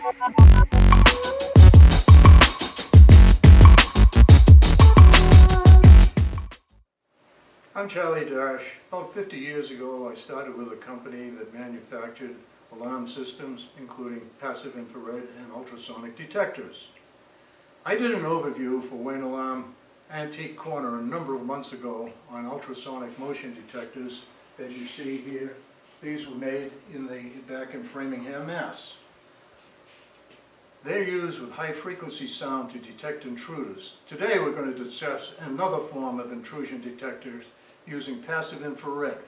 I'm Charlie Darsh. About 50 years ago, I started with a company that manufactured alarm systems, including passive infrared and ultrasonic detectors. I did an overview for Wayne Alarm Antique Corner a number of months ago on ultrasonic motion detectors. As you see here, these were made back in Framingham, Mass. They're used with high-frequency sound to detect intruders. Today we're going to discuss another form of intrusion detectors using passive infrared.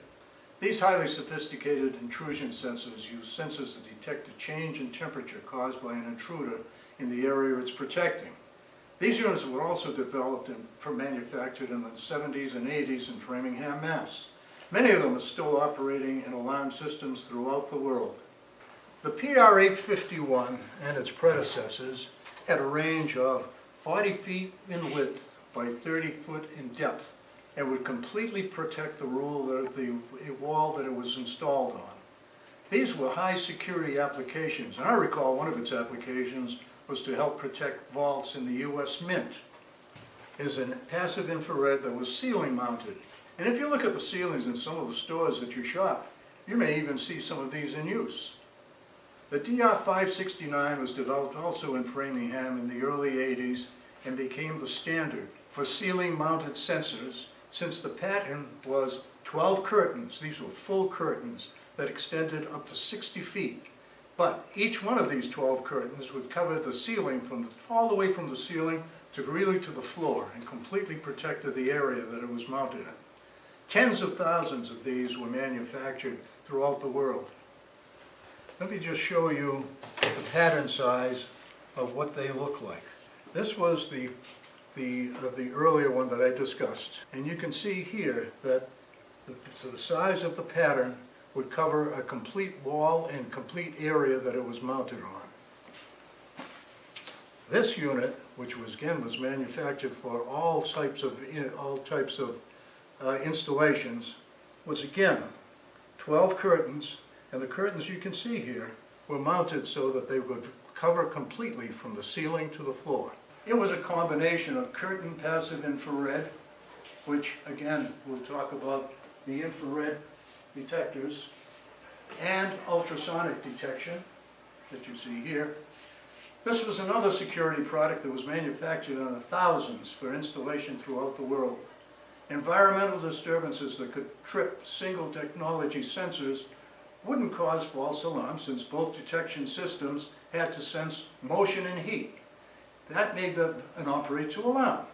These highly sophisticated intrusion sensors use sensors to detect a change in temperature caused by an intruder in the area it's protecting. These units were also developed and manufactured in the 70s and 80s in Framingham, Mass. Many of them are still operating in alarm systems throughout the world. The PR-851 and its predecessors had a range of 40 feet in width by 30 foot in depth and would completely protect the wall that it was installed on. These were high security applications, and I recall one of its applications was to help protect vaults in the U.S. Mint. Is a passive infrared that was ceiling mounted. And if you look at the ceilings in some of the stores that you shop, you may even see some of these in use. The DR569 was developed also in Framingham in the early 80s and became the standard for ceiling mounted sensors, since the pattern was 12 curtains. These were full curtains that extended up to 60 feet. But each one of these 12 curtains would cover the ceiling all the way from the ceiling to really to the floor and completely protected the area that it was mounted in. Tens of thousands of these were manufactured throughout the world. Let me just show you the pattern size of what they look like. This was the earlier one that I discussed. And you can see here that the size of the pattern would cover a complete wall and complete area that it was mounted on. This unit, which was manufactured for all types of installations, was again 12 curtains, and the curtains you can see here were mounted so that they would cover completely from the ceiling to the floor. It was a combination of curtain passive infrared, which again we'll talk about the infrared detectors, and ultrasonic detection that you see here. This was another security product that was manufactured in the thousands for installation throughout the world. Environmental disturbances that could trip single technology sensors wouldn't cause false alarms, since both detection systems had to sense motion and heat. That made them an operator alarm.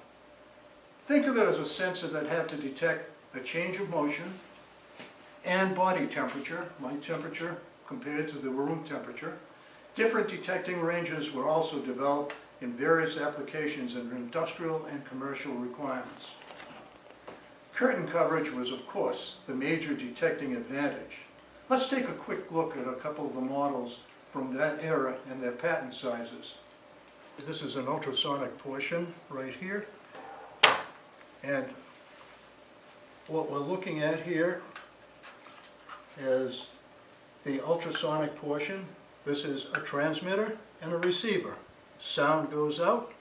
Think of it as a sensor that had to detect a change of motion and body temperature, my temperature compared to the room temperature. Different detecting ranges were also developed in various applications and industrial and commercial requirements. Curtain coverage was, of course, the major detecting advantage. Let's take a quick look at a couple of the models from that era and their pattern sizes. This is an ultrasonic portion right here. And what we're looking at here is the ultrasonic portion. This is a transmitter and a receiver. Sound goes out.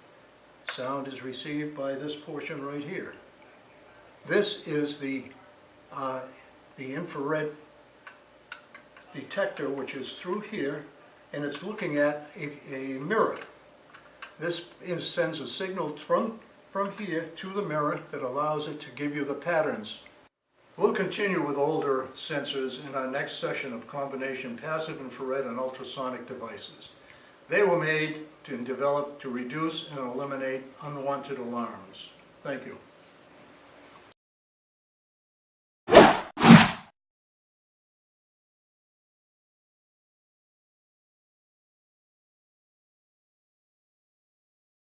Sound is received by this portion right here. This is the infrared detector, which is through here, and it's looking at a mirror. This sends a signal from here to the mirror that allows it to give you the patterns. We'll continue with older sensors in our next session of combination passive infrared and ultrasonic devices. They were made and developed to reduce and eliminate unwanted alarms. Thank you.